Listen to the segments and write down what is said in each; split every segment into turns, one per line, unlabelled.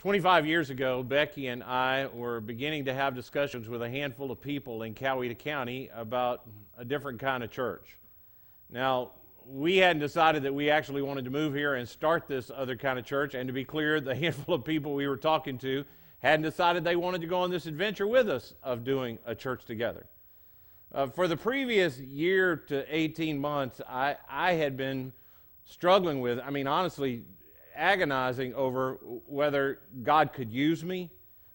25 years ago, Becky and I were beginning to have discussions with a handful of people in Coweta County about a different kind of church. Now, we hadn't decided that we actually wanted to move here and start this other kind of church, and to be clear, the handful of people we were talking to hadn't decided they wanted to go on this adventure with us of doing a church together. For the previous year to 18 months, I had been struggling with, honestly, agonizing over whether God could use me,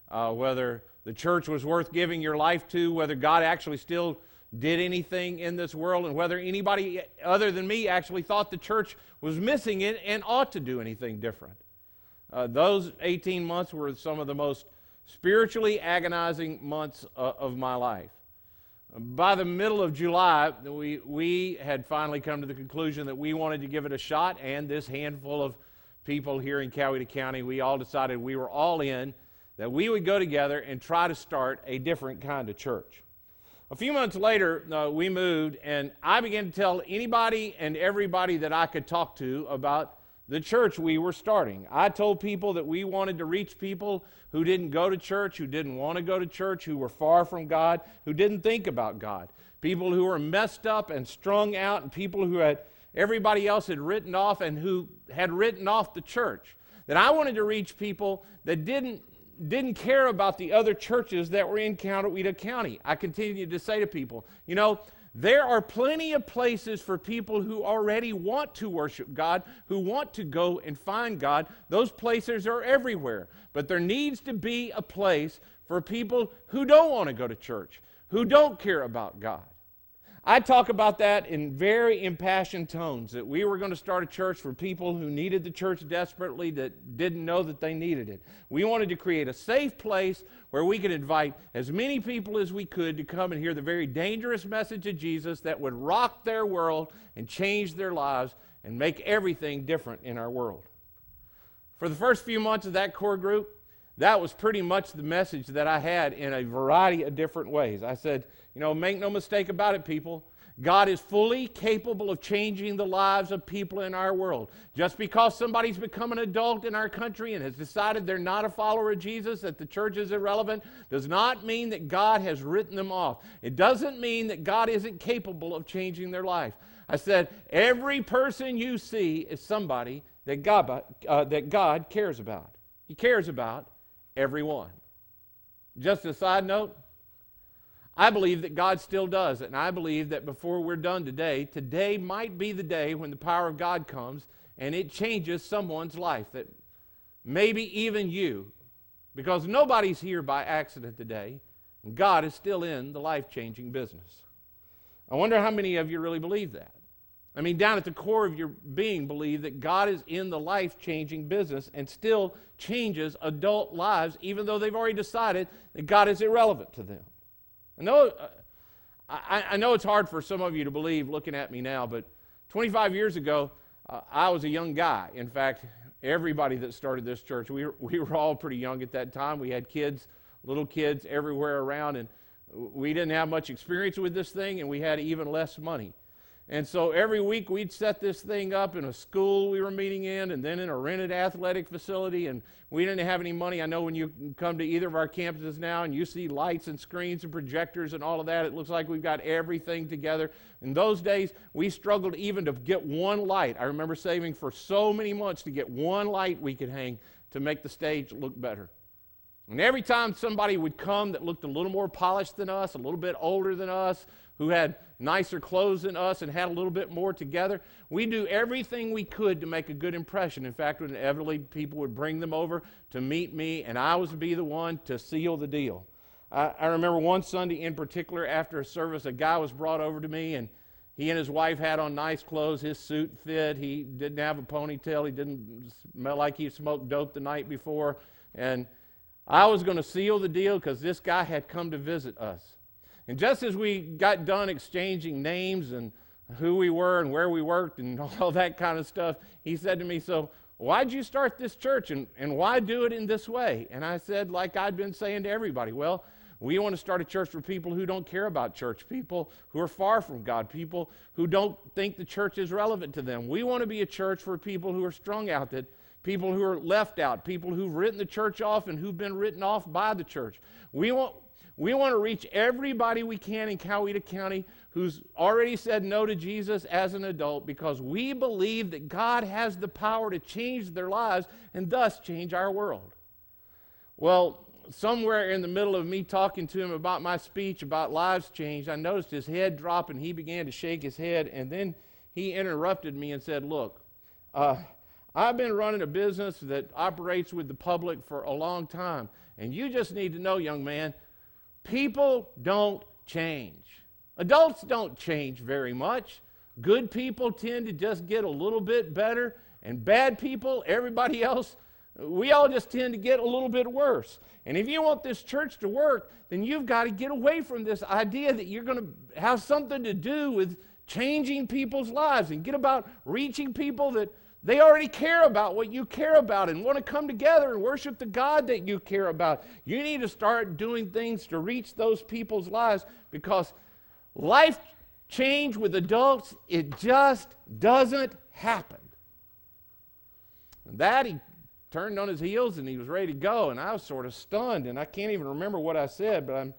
whether the church was worth giving your life to, whether God actually still did anything in this world, and whether anybody other than me actually thought the church was missing it and ought to do anything different. Those 18 months were some of the most spiritually agonizing months of my life. By the middle of July, we had finally come to the conclusion that we wanted to give it a shot, and this handful of people here in Coweta County, we all decided we were all in, that we would go together and try to start a different kind of church. A few months later, we moved, and I began to tell anybody and everybody that I could talk to about the church we were starting. I told people that we wanted to reach people who didn't go to church, who didn't want to go to church, who were far from God, who didn't think about God, people who were messed up and strung out, and people who had everybody else had written off and who had written off the church. That I wanted to reach people that didn't care about the other churches that were in Coweta County. I continued to say to people, there are plenty of places for people who already want to worship God, who want to go and find God. Those places are everywhere. But there needs to be a place for people who don't want to go to church, who don't care about God. I talk about that in very impassioned tones, that we were going to start a church for people who needed the church desperately, that didn't know that they needed it. We wanted to create a safe place where we could invite as many people as we could to come and hear the very dangerous message of Jesus that would rock their world and change their lives and make everything different in our world. For the first few months of that core group, that was pretty much the message that I had in a variety of different ways. I said, make no mistake about it, people. God is fully capable of changing the lives of people in our world. Just because somebody's become an adult in our country and has decided they're not a follower of Jesus, that the church is irrelevant, does not mean that God has written them off. It doesn't mean that God isn't capable of changing their life. I said, every person you see is somebody that God cares about. He cares about everyone. Just a side note, I believe that God still does it, and I believe that before we're done today might be the day when the power of God comes and it changes someone's life, that maybe even you, because nobody's here by accident today, and God is still in the life-changing business. I wonder how many of you really believe that. Down at the core of your being, believe that God is in the life-changing business and still changes adult lives, even though they've already decided that God is irrelevant to them. I know it's hard for some of you to believe looking at me now, but 25 years ago, I was a young guy. In fact, everybody that started this church, we were all pretty young at that time. We had kids, little kids everywhere around, and we didn't have much experience with this thing, and we had even less money. And so every week we'd set this thing up in a school we were meeting in, and then in a rented athletic facility, and we didn't have any money. I know when you come to either of our campuses now and you see lights and screens and projectors and all of that, it looks like we've got everything together. In those days, we struggled even to get one light. I remember saving for so many months to get one light we could hang to make the stage look better. And every time somebody would come that looked a little more polished than us, a little bit older than us, who had nicer clothes than us and had a little bit more together, we do everything we could to make a good impression. In fact, inevitably people would bring them over to meet me, and I was to be the one to seal the deal. I remember one Sunday in particular, after a service, a guy was brought over to me, and he and his wife had on nice clothes. His suit fit. He didn't have a ponytail. He didn't smell like he smoked dope the night before. And I was going to seal the deal because this guy had come to visit us. And just as we got done exchanging names and who we were and where we worked and all that kind of stuff, he said to me, "So why'd you start this church and why do it in this way?" And I said, like I'd been saying to everybody, well, we want to start a church for people who don't care about church, people who are far from God, people who don't think the church is relevant to them. We want to be a church for people who are strung out, that people who are left out, people who've written the church off and who've been written off by the church. We want to reach everybody we can in Coweta County who's already said no to Jesus as an adult, because we believe that God has the power to change their lives and thus change our world. Well, somewhere in the middle of me talking to him about my speech about lives changed, I noticed his head drop and he began to shake his head, and then he interrupted me and said, "Look, I've been running a business that operates with the public for a long time, and you just need to know, young man, people don't change. Adults don't change very much. Good people tend to just get a little bit better, and bad people, everybody else, we all just tend to get a little bit worse. And if you want this church to work, then you've got to get away from this idea that you're going to have something to do with changing people's lives and get about reaching people that they already care about what you care about and want to come together and worship the God that you care about. You need to start doing things to reach those people's lives, because life change with adults, it just doesn't happen." And that, he turned on his heels and he was ready to go, and I was sort of stunned, and I can't even remember what I said, but I'm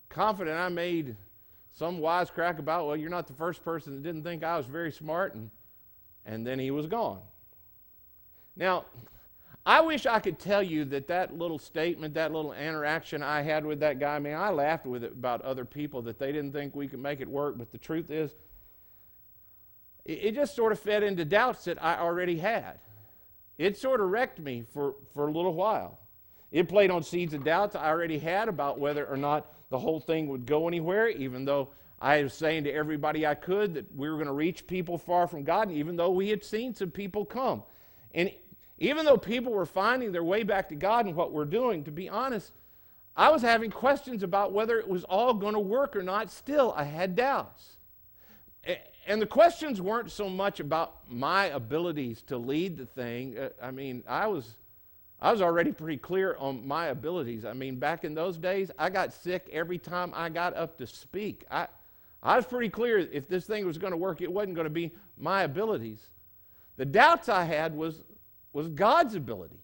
confident I made some wisecrack about, "Well, you're not the first person that didn't think I was very smart," and then he was gone. Now, I wish I could tell you that little statement, that little interaction I had with that guy, man, I laughed with it about other people that they didn't think we could make it work, but the truth is, it just sort of fed into doubts that I already had. It sort of wrecked me for a little while. It played on seeds of doubts I already had about whether or not the whole thing would go anywhere, even though I was saying to everybody I could that we were going to reach people far from God, and even though we had seen some people come. And even though people were finding their way back to God and what we're doing, to be honest, I was having questions about whether it was all going to work or not. Still, I had doubts. And the questions weren't so much about my abilities to lead the thing. I was already pretty clear on my abilities. Back in those days, I got sick every time I got up to speak. I was pretty clear if this thing was going to work, it wasn't going to be my abilities. The doubts I had was God's ability.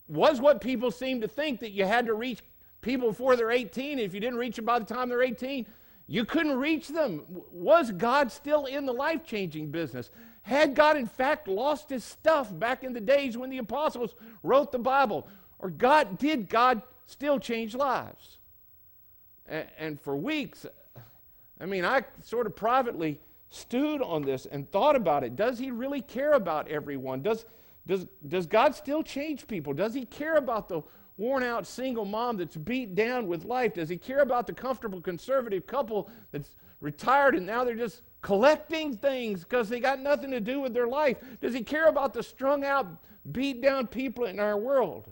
Was what people seemed to think, that you had to reach people before they're 18, if you didn't reach them by the time they're 18, you couldn't reach them. Was God still in the life-changing business? Had God, in fact, lost his stuff back in the days when the apostles wrote the Bible? Or did God still change lives? And for weeks, I sort of privately stewed on this and thought about it. Does he really care about everyone? Does God still change people? Does he care about the worn-out single mom that's beat down with life? Does he care about the comfortable conservative couple that's retired and now they're just collecting things because they got nothing to do with their life? Does he care about the strung-out, beat-down people in our world?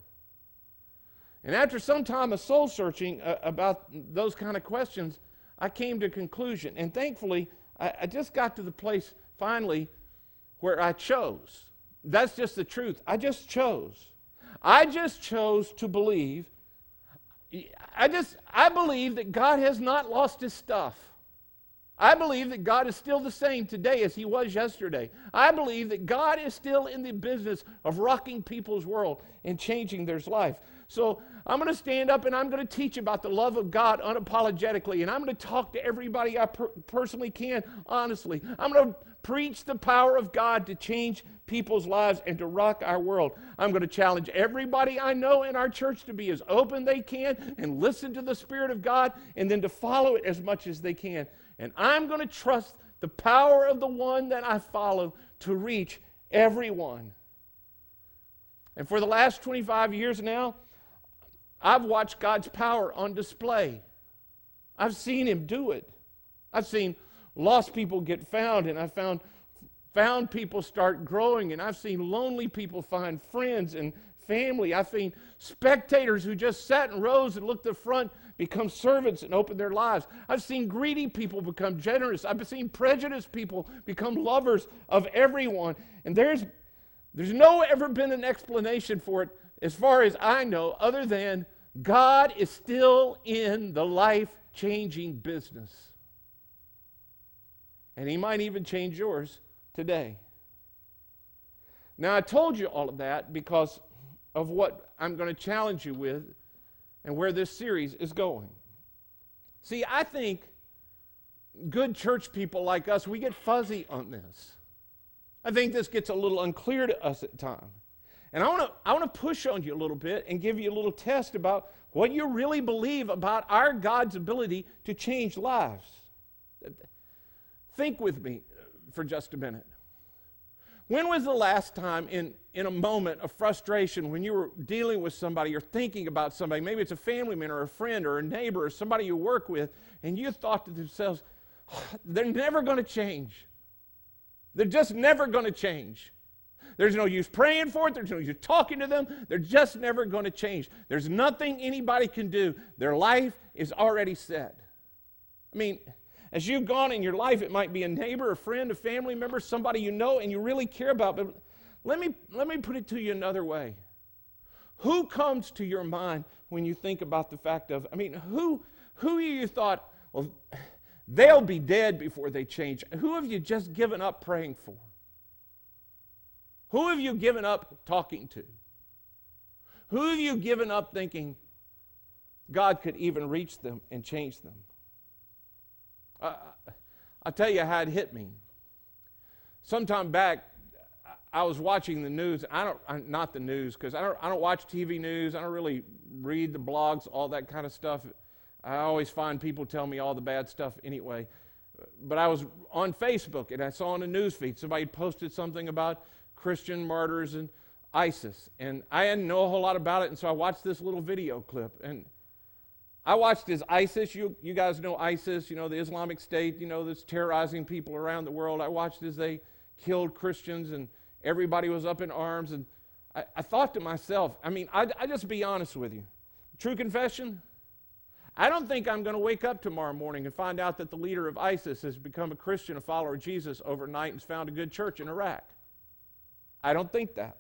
And after some time of soul-searching about those kind of questions, I came to a conclusion. And thankfully, I just got to the place finally where I chose. That's just the truth. I just chose. I just chose to believe. I believe that God has not lost his stuff. I believe that God is still the same today as he was yesterday. I believe that God is still in the business of rocking people's world and changing their life. So I'm going to stand up and I'm going to teach about the love of God unapologetically, and I'm going to talk to everybody I personally can honestly. I'm going to preach the power of God to change people's lives and to rock our world. I'm going to challenge everybody I know in our church to be as open they can and listen to the Spirit of God, and then to follow it as much as they can. And I'm going to trust the power of the one that I follow to reach everyone. And for the last 25 years now, I've watched God's power on display. I've seen him do it. I've seen lost people get found, and I've found people start growing, and I've seen lonely people find friends and family. I've seen spectators who just sat in rows and looked at the front become servants and open their lives. I've seen greedy people become generous. I've seen prejudiced people become lovers of everyone. And there's no ever been an explanation for it, as far as I know, other than God is still in the life-changing business. And he might even change yours today. Now, I told you all of that because of what I'm going to challenge you with and where this series is going. See, I think good church people like us, we get fuzzy on this. I think this gets a little unclear to us at times. And I want to push on you a little bit and give you a little test about what you really believe about our God's ability to change lives. Think with me for just a minute. When was the last time in a moment of frustration when you were dealing with somebody or thinking about somebody, maybe it's a family member or a friend or a neighbor or somebody you work with, and you thought to themselves, they're never going to change. They're just never going to change. There's no use praying for it. There's no use talking to them. They're just never going to change. There's nothing anybody can do. Their life is already set. I mean, as you've gone in your life, it might be a neighbor, a friend, a family member, somebody you know and you really care about. But let me put it to you another way. Who comes to your mind when you think about the fact of, who you thought, well, they'll be dead before they change? Who have you just given up praying for? Who have you given up talking to? Who have you given up thinking God could even reach them and change them? I'll tell you how it hit me. Sometime back, I was watching the news. Not the news, because I don't watch TV news. I don't really read the blogs, all that kind of stuff. I always find people tell me all the bad stuff anyway. But I was on Facebook, and I saw on the news feed somebody posted something about Christian martyrs and ISIS. And I didn't know a whole lot about it, and so I watched this little video clip. And I watched as ISIS, you guys know ISIS, the Islamic State, that's terrorizing people around the world. I watched as they killed Christians, and everybody was up in arms. And I thought to myself, I just be honest with you. True confession, I don't think I'm going to wake up tomorrow morning and find out that the leader of ISIS has become a Christian, a follower of Jesus overnight, and has found a good church in Iraq. I don't think that.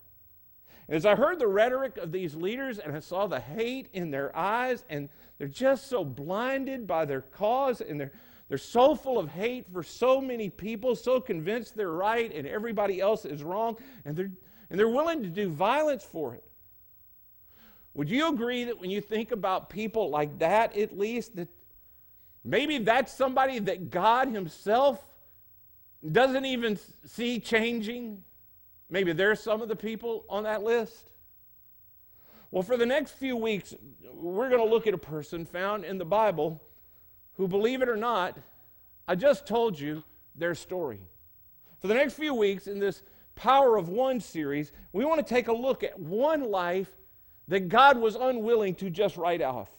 As I heard the rhetoric of these leaders and I saw the hate in their eyes, and they're just so blinded by their cause, and they're so full of hate for so many people, so convinced they're right and everybody else is wrong, and they're willing to do violence for it. Would you agree that when you think about people like that, at least, that maybe that's somebody that God himself doesn't even see changing? Maybe there's some of the people on that list. Well, for the next few weeks, we're going to look at a person found in the Bible who, believe it or not, I just told you their story. For the next few weeks in this Power of One series, we want to take a look at one life that God was unwilling to just write off.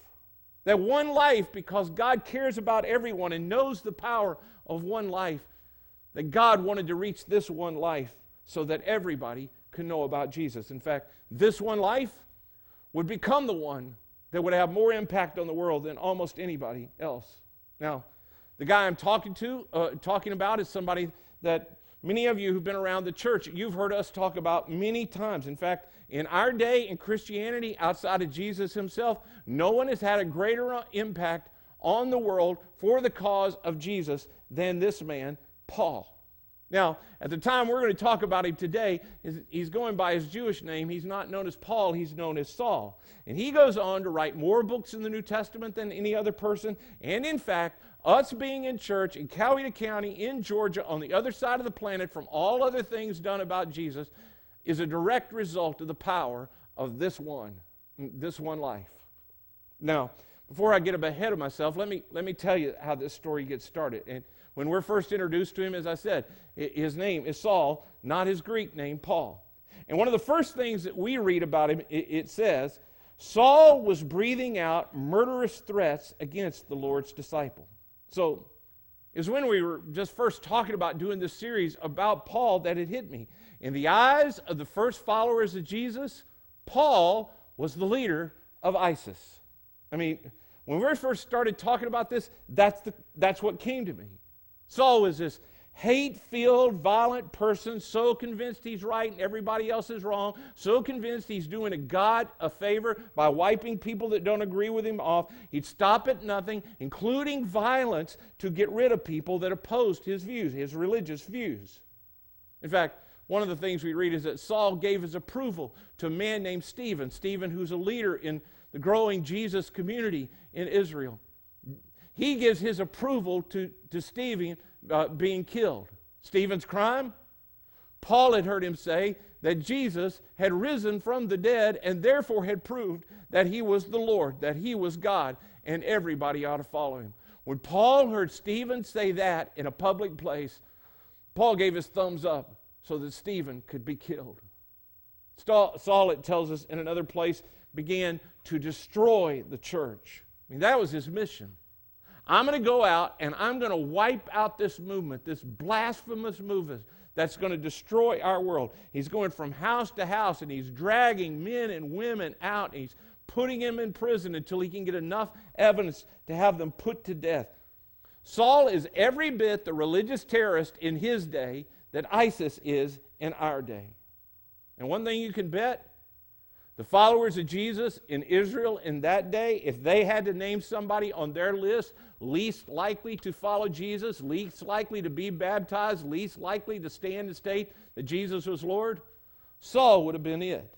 That one life, because God cares about everyone and knows the power of one life, that God wanted to reach this one life so that everybody could know about Jesus. In fact, this one life would become the one that would have more impact on the world than almost anybody else. Now, the guy I'm talking about is somebody that many of you who've been around the church, you've heard us talk about many times. In fact, in our day in Christianity, outside of Jesus himself, no one has had a greater impact on the world for the cause of Jesus than this man, Paul. Now, at the time we're going to talk about him today, he's going by his Jewish name. He's not known as Paul, he's known as Saul. And he goes on to write more books in the New Testament than any other person. And in fact, us being in church in Coweta County in Georgia on the other side of the planet from all other things done about Jesus is a direct result of the power of this one life. Now, before I get ahead of myself, let me tell you how this story gets started. And when we're first introduced to him, as I said, his name is Saul, not his Greek name, Paul. And one of the first things that we read about him, it says, Saul was breathing out murderous threats against the Lord's disciple. So it was when we were just first talking about doing this series about Paul that it hit me. In the eyes of the first followers of Jesus, Paul was the leader of ISIS. When we first started talking about this, that's what came to me. Saul was this hate-filled, violent person, so convinced he's right and everybody else is wrong, so convinced he's doing God a favor by wiping people that don't agree with him off. He'd stop at nothing, including violence, to get rid of people that opposed his views, his religious views. In fact, one of the things we read is that Saul gave his approval to a man named Stephen. Stephen, who's a leader in the growing Jesus community in Israel. He gives his approval to Stephen being killed. Stephen's crime? Paul had heard him say that Jesus had risen from the dead and therefore had proved that he was the Lord, that he was God, and everybody ought to follow him. When Paul heard Stephen say that in a public place, Paul gave his thumbs up so that Stephen could be killed. Saul, it tells us in another place, began to destroy the church. I mean, that was his mission. I'm going to go out and I'm going to wipe out this movement, this blasphemous movement that's going to destroy our world. He's going from house to house and he's dragging men and women out. And he's putting them in prison until he can get enough evidence to have them put to death. Saul is every bit the religious terrorist in his day that ISIS is in our day. And one thing you can bet, the followers of Jesus in Israel in that day, if they had to name somebody on their list least likely to follow Jesus, least likely to be baptized, least likely to stand and state that Jesus was Lord, Saul would have been it.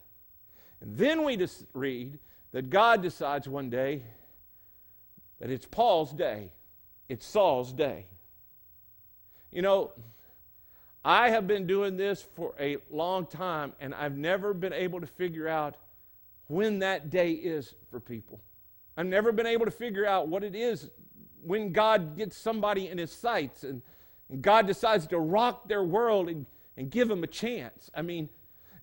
And then we just read that God decides one day that it's Paul's day. It's Saul's day. You know, I have been doing this for a long time, and I've never been able to figure out when that day is for people. I've never been able to figure out what it is when God gets somebody in his sights and God decides to rock their world and give them a chance. I mean,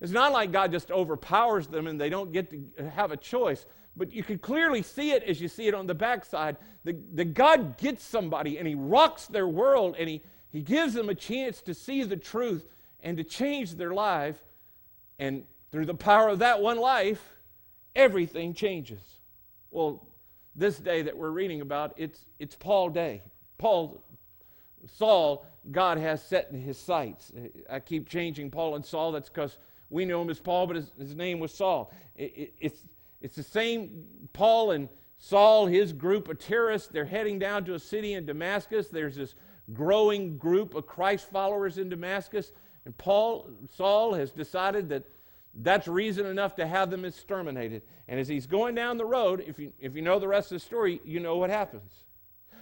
it's not like God just overpowers them and they don't get to have a choice. But you can clearly see it as you see it on the backside. The God gets somebody and he rocks their world and he gives them a chance to see the truth and to change their life. And through the power of that one life, everything changes. Well, this day that we're reading about, it's Paul day. Saul, God has set in his sights. I keep changing Paul and Saul. That's because we know him as Paul, but his name was Saul. It's the same Paul and Saul, his group of terrorists. They're heading down to a city in Damascus. There's this growing group of Christ followers in Damascus. And Saul has decided that that's reason enough to have them exterminated. And as he's going down the road, if you know the rest of the story, you know what happens.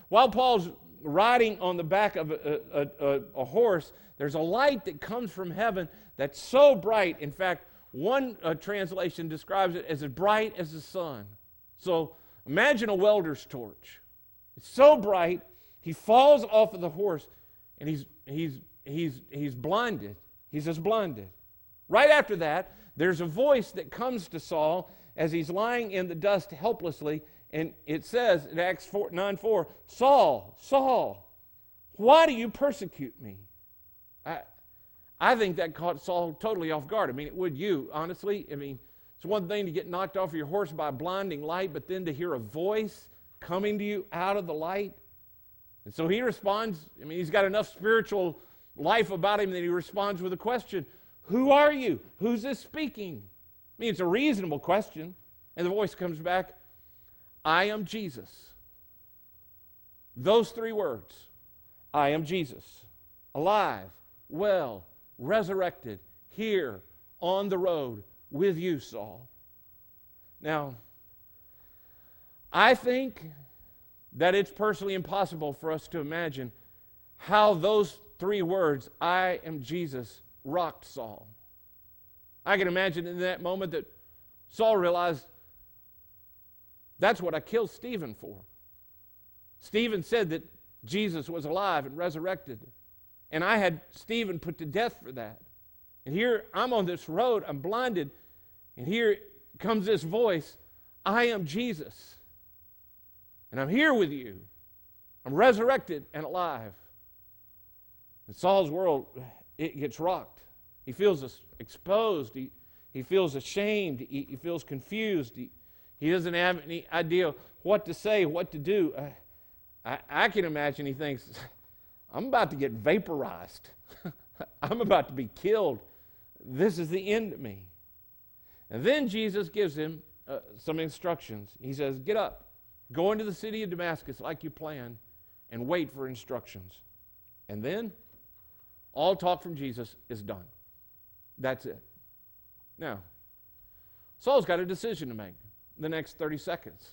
While Paul's riding on the back of a horse, there's a light that comes from heaven that's so bright. In fact, one translation describes it as bright as the sun. So imagine a welder's torch. It's so bright, he falls off of the horse, and he's blinded. He's just blinded. Right after that, there's a voice that comes to Saul as he's lying in the dust helplessly, and it says in Acts 9:4, Saul, Saul, why do you persecute me? I think that caught Saul totally off guard. I mean, it would you, honestly. I mean, it's one thing to get knocked off your horse by a blinding light, but then to hear a voice coming to you out of the light. And so he responds. I mean, he's got enough spiritual life about him that he responds with a question. Who are you? Who's this speaking? I mean, it's a reasonable question. And the voice comes back, I am Jesus. Those three words, I am Jesus. Alive, well, resurrected, here on the road with you, Saul. Now, I think that it's personally impossible for us to imagine how those three words, I am Jesus, rocked Saul. I can imagine in that moment that Saul realized that's what I killed Stephen for. Stephen said that Jesus was alive and resurrected, and I had Stephen put to death for that. And here I'm on this road, I'm blinded, and here comes this voice, I am Jesus, and I'm here with you. I'm resurrected and alive. And Saul's world, it gets rocked. He feels exposed. He feels ashamed. He feels confused. He doesn't have any idea what to say, what to do. I can imagine he thinks, I'm about to get vaporized. I'm about to be killed. This is the end of me. And then Jesus gives him some instructions. He says, get up, go into the city of Damascus like you planned, and wait for instructions. And then all talk from Jesus is done. That's it. Now, Saul's got a decision to make in the next 30 seconds.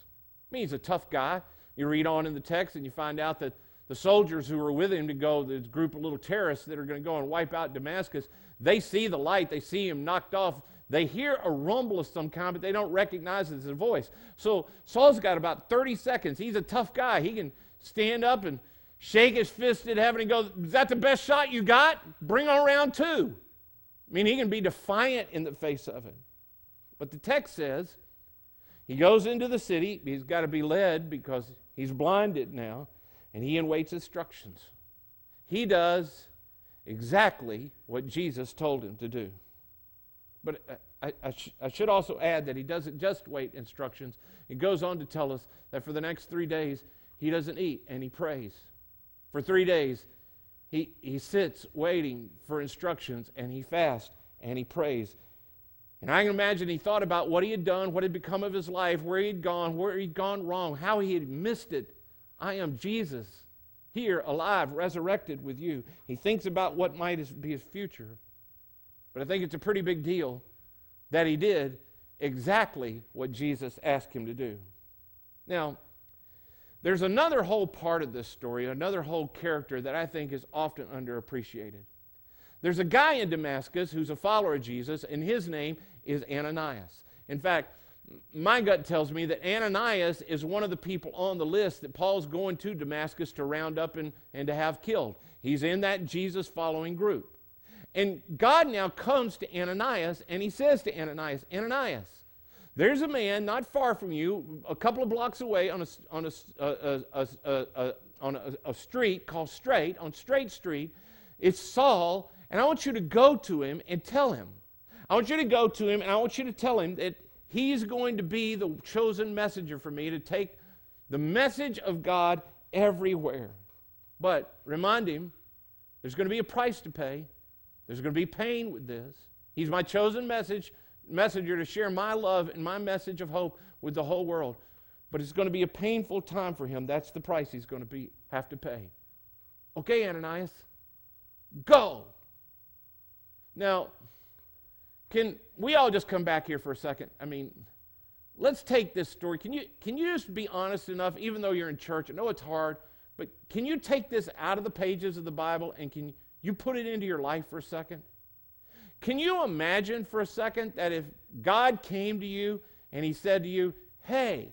I mean, he's a tough guy. You read on in the text and you find out that the soldiers who were with him to go, this group of little terrorists that are going to go and wipe out Damascus, they see the light, they see him knocked off. They hear a rumble of some kind, but they don't recognize it as a voice. So Saul's got about 30 seconds. He's a tough guy. He can stand up and shake his fist at heaven and go, is that the best shot you got? Bring on round two. I mean, he can be defiant in the face of it. But the text says he goes into the city. He's got to be led because he's blinded now, and he awaits instructions. He does exactly what Jesus told him to do. But I should also add that he doesn't just wait instructions. He goes on to tell us that for the next 3 days, he doesn't eat and he prays. For 3 days, he sits waiting for instructions, and he fasts and he prays. And I can imagine he thought about what he had done, what had become of his life, where he'd gone wrong, how he had missed it. I am Jesus, here, alive, resurrected with you. He thinks about what might be his future. But I think it's a pretty big deal that he did exactly what Jesus asked him to do. Now, there's another whole part of this story, another whole character that I think is often underappreciated. There's a guy in Damascus who's a follower of Jesus, and his name is Ananias. In fact, my gut tells me that Ananias is one of the people on the list that Paul's going to Damascus to round up and to have killed. He's in that Jesus-following group. And God now comes to Ananias, and he says to Ananias, Ananias, there's a man not far from you, a couple of blocks away on a street called Straight, on Straight Street. It's Saul, and I want you to go to him and tell him. I want you to go to him, and I want you to tell him that he's going to be the chosen messenger for me to take the message of God everywhere. But remind him, there's going to be a price to pay. There's going to be pain with this. He's my chosen messenger to share my love and my message of hope with the whole world. But it's going to be a painful time for him. That's the price he's going to have to pay. Okay, Ananias, go. Now, can we all just come back here for a second? I mean, let's take this story. Can you just be honest enough, even though you're in church? I know it's hard, but can you take this out of the pages of the Bible and can you put it into your life for a second? Can you imagine for a second that if God came to you and he said to you, hey,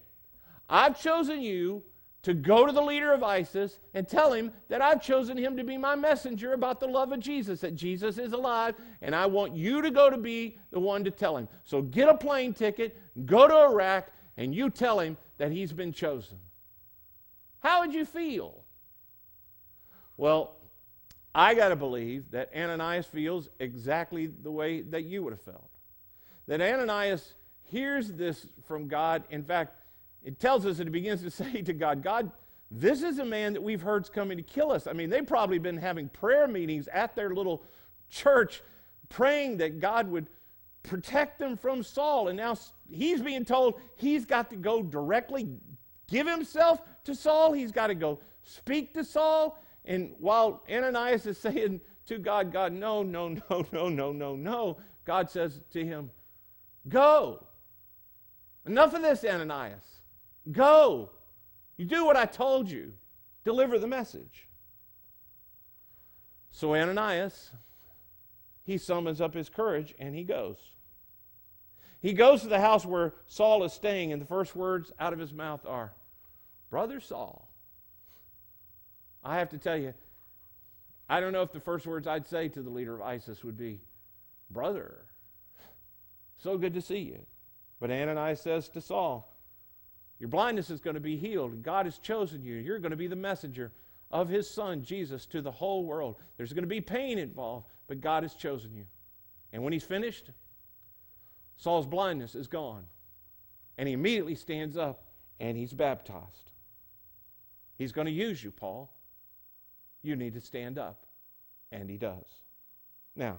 I've chosen you to go to the leader of ISIS and tell him that I've chosen him to be my messenger about the love of Jesus, that Jesus is alive, and I want you to go to be the one to tell him. So get a plane ticket, go to Iraq, and you tell him that he's been chosen. How would you feel? Well, I got to believe that Ananias feels exactly the way that you would have felt. That Ananias hears this from God. In fact, it tells us that he begins to say to God, God, this is a man that we've heard's coming to kill us. I mean, they've probably been having prayer meetings at their little church, praying that God would protect them from Saul. And now he's being told he's got to go directly give himself to Saul. He's got to go speak to Saul. And while Ananias is saying to God, God, no, no, no, no, no, no, no, God says to him, go. Enough of this, Ananias. Go. You do what I told you. Deliver the message. So Ananias, he summons up his courage and he goes. He goes to the house where Saul is staying, and the first words out of his mouth are, Brother Saul. I have to tell you, I don't know if the first words I'd say to the leader of ISIS would be, Brother, so good to see you. But Ananias says to Saul, your blindness is going to be healed, and God has chosen you. You're going to be the messenger of his son, Jesus, to the whole world. There's going to be pain involved, but God has chosen you. And when he's finished, Saul's blindness is gone. And he immediately stands up, and he's baptized. He's going to use you, Paul. You need to stand up. And he does. Now,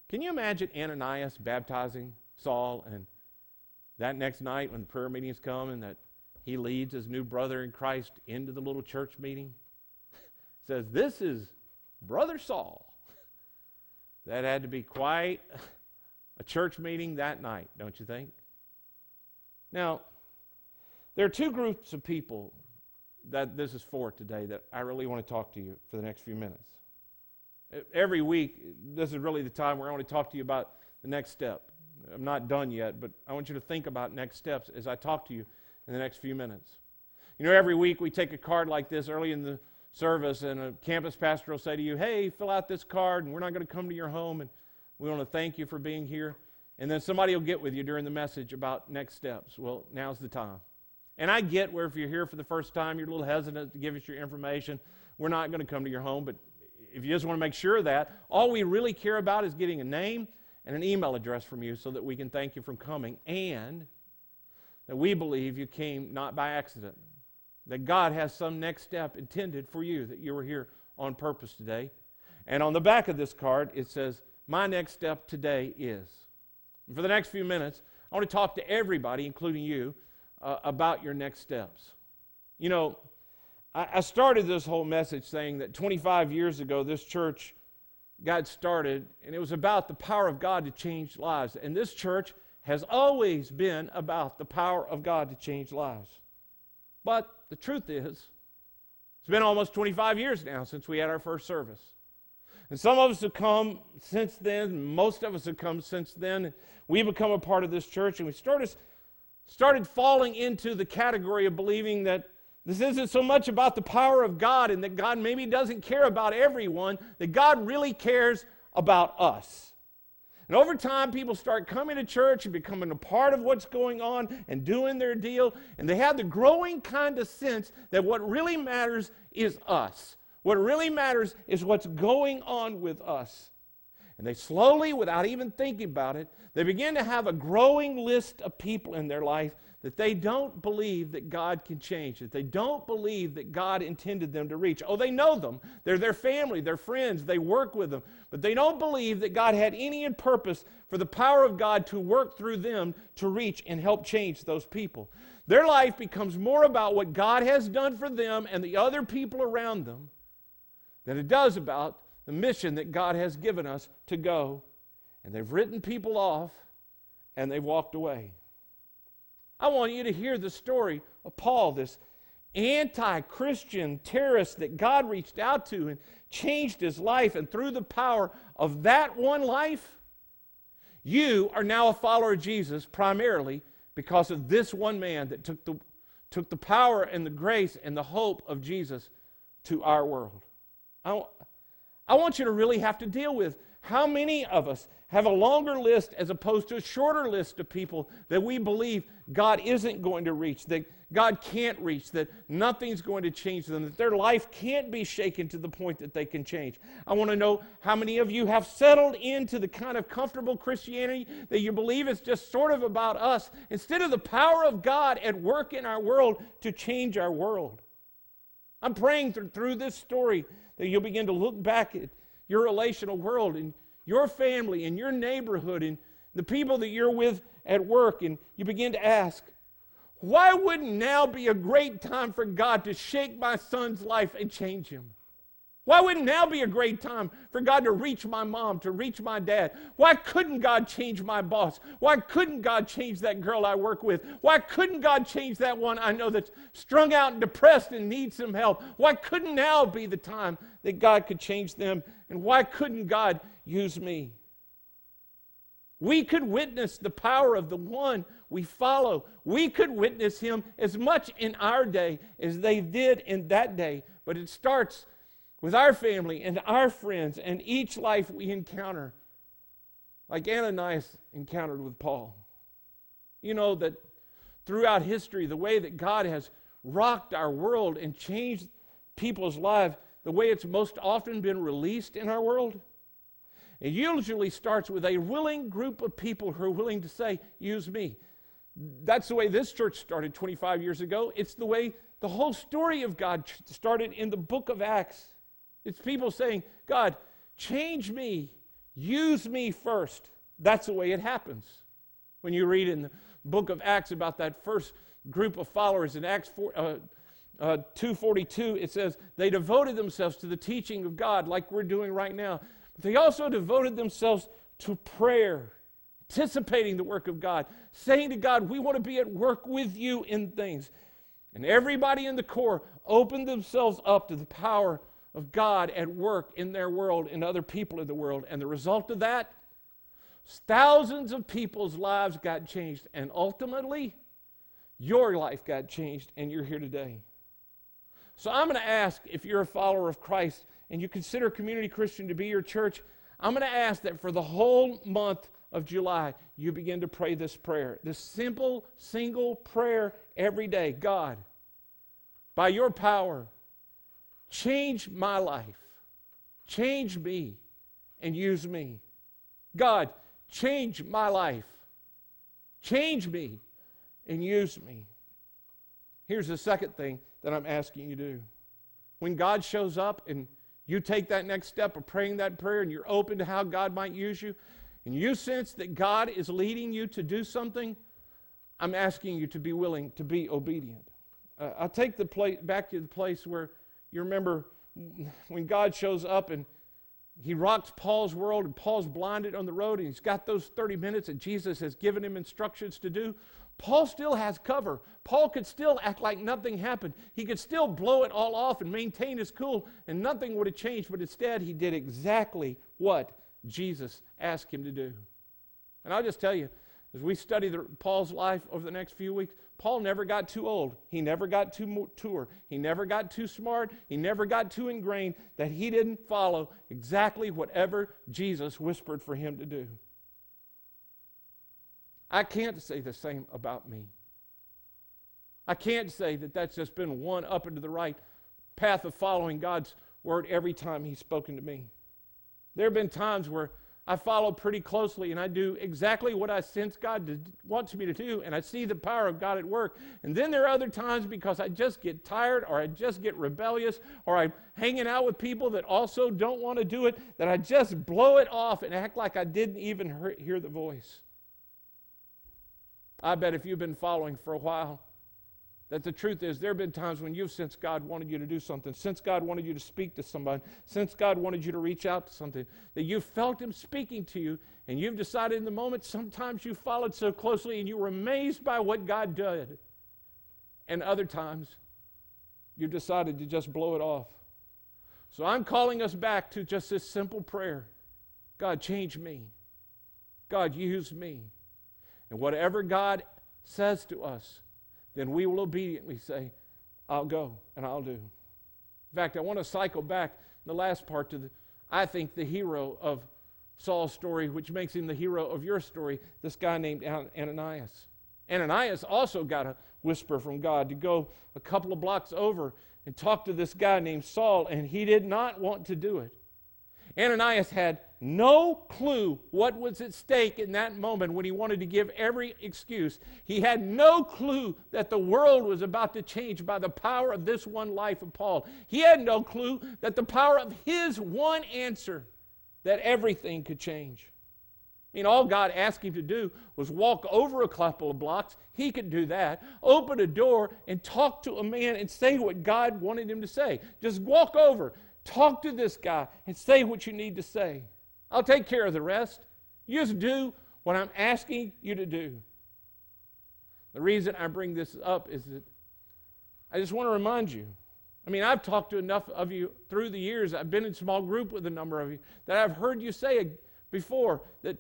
can you imagine Ananias baptizing Saul, and that next night when the prayer meetings come and that he leads his new brother in Christ into the little church meeting? Says, this is Brother Saul that had to be quite a church meeting that night, don't you think? Now, there are two groups of people that this is for today that I really want to talk to you for the next few minutes. Every week, this is really the time where I want to talk to you about the next step. I'm not done yet, but I want you to think about next steps as I talk to you in the next few minutes. You know, every week we take a card like this early in the service, and a campus pastor will say to you, hey, fill out this card, and we're not going to come to your home, and we want to thank you for being here. And then somebody will get with you during the message about next steps. Well, now's the time. And I get where if you're here for the first time, you're a little hesitant to give us your information. We're not going to come to your home, but if you just want to make sure of that, all we really care about is getting a name and an email address from you so that we can thank you for coming, and that we believe you came not by accident, that God has some next step intended for you, that you were here on purpose today. And on the back of this card, it says, my next step today is. And for the next few minutes, I want to talk to everybody, including you, about your next steps. You know, I started this whole message saying that 25 years ago, this church got started, and it was about the power of God to change lives. And this church has always been about the power of God to change lives. But the truth is, it's been almost 25 years now since we had our first service. And some of us have come since then, most of us have come since then. We've become a part of this church, and we started falling into the category of believing that this isn't so much about the power of God and that God maybe doesn't care about everyone, that God really cares about us. And over time, people start coming to church and becoming a part of what's going on and doing their deal, and they have the growing kind of sense that what really matters is us. What really matters is what's going on with us. And they slowly, without even thinking about it, they begin to have a growing list of people in their life that they don't believe that God can change, that they don't believe that God intended them to reach. Oh, they know them. They're their family, their friends, they work with them. But they don't believe that God had any purpose for the power of God to work through them to reach and help change those people. Their life becomes more about what God has done for them and the other people around them than it does about the mission that God has given us to go. And they've written people off and they've walked away. I want you to hear the story of Paul, this anti-Christian terrorist that God reached out to and changed his life. And through the power of that one life, you are now a follower of Jesus primarily because of this one man that took the power and the grace and the hope of Jesus to our world. I want you to really have to deal with how many of us have a longer list as opposed to a shorter list of people that we believe God isn't going to reach, that God can't reach, that nothing's going to change them, that their life can't be shaken to the point that they can change. I want to know how many of you have settled into the kind of comfortable Christianity that you believe is just sort of about us, instead of the power of God at work in our world to change our world. I'm praying through this story that you'll begin to look back at your relational world and your family and your neighborhood and the people that you're with at work, and you begin to ask, why wouldn't now be a great time for God to shake my son's life and change him? Why wouldn't now be a great time for God to reach my mom, to reach my dad? Why couldn't God change my boss? Why couldn't God change that girl I work with? Why couldn't God change that one I know that's strung out and depressed and needs some help? Why couldn't now be the time that God could change them? And why couldn't God use me? We could witness the power of the one we follow. We could witness him as much in our day as they did in that day. But it starts with our family and our friends and each life we encounter, like Ananias encountered with Paul. You know that throughout history, the way that God has rocked our world and changed people's lives, the way it's most often been released in our world, it usually starts with a willing group of people who are willing to say, use me. That's the way this church started 25 years ago. It's the way the whole story of God started in the book of Acts. It's people saying, God, change me, use me first. That's the way it happens. When you read in the book of Acts about that first group of followers in Acts 2:42, it says, they devoted themselves to the teaching of God like we're doing right now. but they also devoted themselves to prayer, anticipating the work of God, saying to God, we want to be at work with you in things. And everybody in the Corps opened themselves up to the power of God at work in their world and other people in the world. And the result of that, thousands of people's lives got changed. And ultimately, your life got changed, and you're here today. So I'm going to ask, if you're a follower of Christ and you consider Community Christian to be your church, I'm going to ask that for the whole month of July, you begin to pray this prayer. This simple, single prayer every day. God, by your power, change my life. Change me and use me. God, change my life. Change me and use me. Here's the second thing that I'm asking you to do. When God shows up and you take that next step of praying that prayer and you're open to how God might use you, and you sense that God is leading you to do something, I'm asking you to be willing to be obedient. I'll take the back to the place where you remember when God shows up and he rocks Paul's world and Paul's blinded on the road and he's got those 30 minutes that Jesus has given him instructions to do. Paul still has cover. Paul could still act like nothing happened. He could still blow it all off and maintain his cool and nothing would have changed, but instead he did exactly what Jesus asked him to do. And I'll just tell you, as we study Paul's life over the next few weeks, Paul never got too old. He never got too mature. He never got too smart. He never got too ingrained that he didn't follow exactly whatever Jesus whispered for him to do. I can't say the same about me. I can't say that that's just been one up and to the right path of following God's word every time he's spoken to me. There have been times where I follow pretty closely and I do exactly what I sense God wants me to do, and I see the power of God at work. And then there are other times because I just get tired or I just get rebellious or I'm hanging out with people that also don't want to do it, that I just blow it off and act like I didn't even hear the voice. I bet if you've been following for a while, that the truth is there have been times when you've sensed God wanted you to do something, since God wanted you to speak to somebody, since God wanted you to reach out to something, that you felt him speaking to you, and you've decided in the moment, sometimes you followed so closely and you were amazed by what God did. And other times, you've decided to just blow it off. So I'm calling us back to just this simple prayer. God, change me. God, use me. And whatever God says to us, then we will obediently say, I'll go and I'll do. In fact, I want to cycle back the last part to I think the hero of Saul's story, which makes him the hero of your story, this guy named Ananias. Ananias also got a whisper from God to go a couple of blocks over and talk to this guy named Saul, and he did not want to do it. Ananias had no clue what was at stake in that moment when he wanted to give every excuse. He had no clue that the world was about to change by the power of this one life of Paul. He had no clue that the power of his one answer, that everything could change. I mean, all God asked him to do was walk over a couple of blocks. He could do that. Open a door and talk to a man and say what God wanted him to say. Just walk over. Talk to this guy and say what you need to say. I'll take care of the rest. You just do what I'm asking you to do. The reason I bring this up is that I just want to remind you. I mean, I've talked to enough of you through the years. I've been in small group with a number of you that I've heard you say before that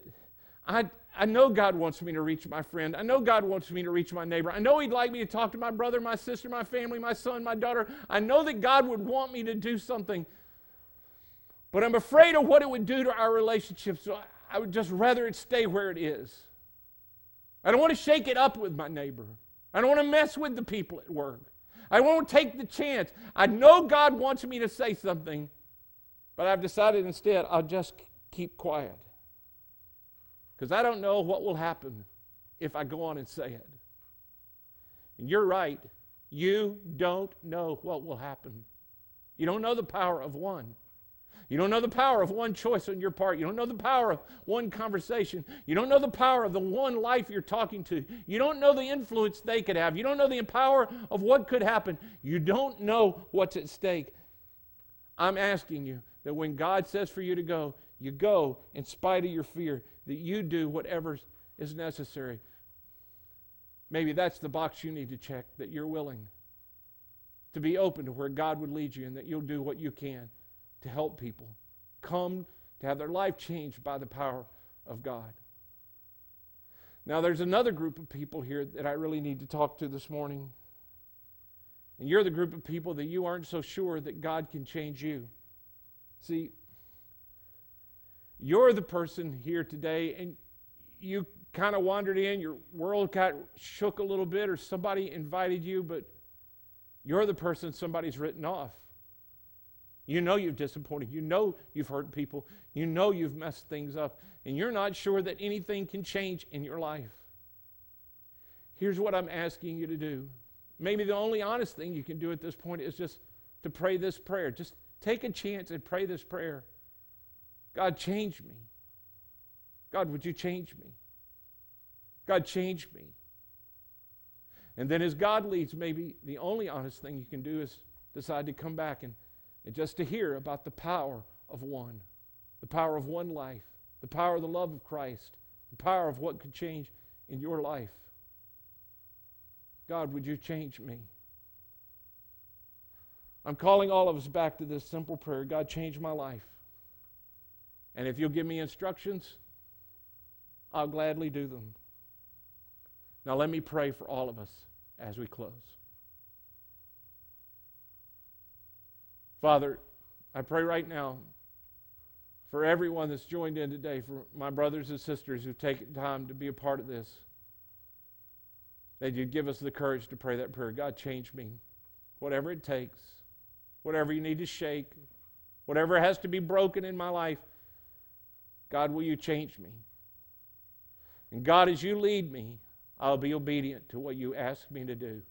I know God wants me to reach my friend. I know God wants me to reach my neighbor. I know He'd like me to talk to my brother, my sister, my family, my son, my daughter. I know that God would want me to do something. But I'm afraid of what it would do to our relationship, so I would just rather it stay where it is. I don't want to shake it up with my neighbor. I don't want to mess with the people at work. I won't take the chance. I know God wants me to say something, but I've decided instead I'll just keep quiet. Because I don't know what will happen if I go on and say it. And you're right. You don't know what will happen. You don't know the power of one. You don't know the power of one choice on your part. You don't know the power of one conversation. You don't know the power of the one life you're talking to. You don't know the influence they could have. You don't know the power of what could happen. You don't know what's at stake. I'm asking you that when God says for you to go, you go in spite of your fear, that you do whatever is necessary. Maybe that's the box you need to check, that you're willing to be open to where God would lead you, and that you'll do what you can to help people come to have their life changed by the power of God. Now, there's another group of people here that I really need to talk to this morning. And you're the group of people that you aren't so sure that God can change you. See, you're the person here today, and you kind of wandered in, your world got shook a little bit, or somebody invited you, but you're the person somebody's written off. You know you've disappointed. You know you've hurt people. You know you've messed things up. And you're not sure that anything can change in your life. Here's what I'm asking you to do. Maybe the only honest thing you can do at this point is just to pray this prayer. Just take a chance and pray this prayer. God, change me. God, would you change me? God, change me. And then as God leads, maybe the only honest thing you can do is decide to come back and just to hear about the power of one. The power of one life. The power of the love of Christ. The power of what could change in your life. God, would you change me? I'm calling all of us back to this simple prayer. God, change my life. And if you'll give me instructions, I'll gladly do them. Now let me pray for all of us as we close. Father, I pray right now for everyone that's joined in today, for my brothers and sisters who've taken time to be a part of this, that you'd give us the courage to pray that prayer. God, change me. Whatever it takes, whatever you need to shake, whatever has to be broken in my life, God, will you change me? And God, as you lead me, I'll be obedient to what you ask me to do.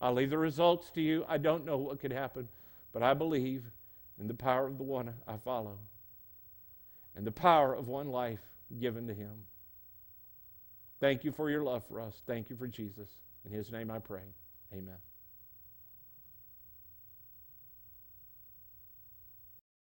I'll leave the results to you. I don't know what could happen, but I believe in the power of the one I follow and the power of one life given to him. Thank you for your love for us. Thank you for Jesus. In his name I pray. Amen.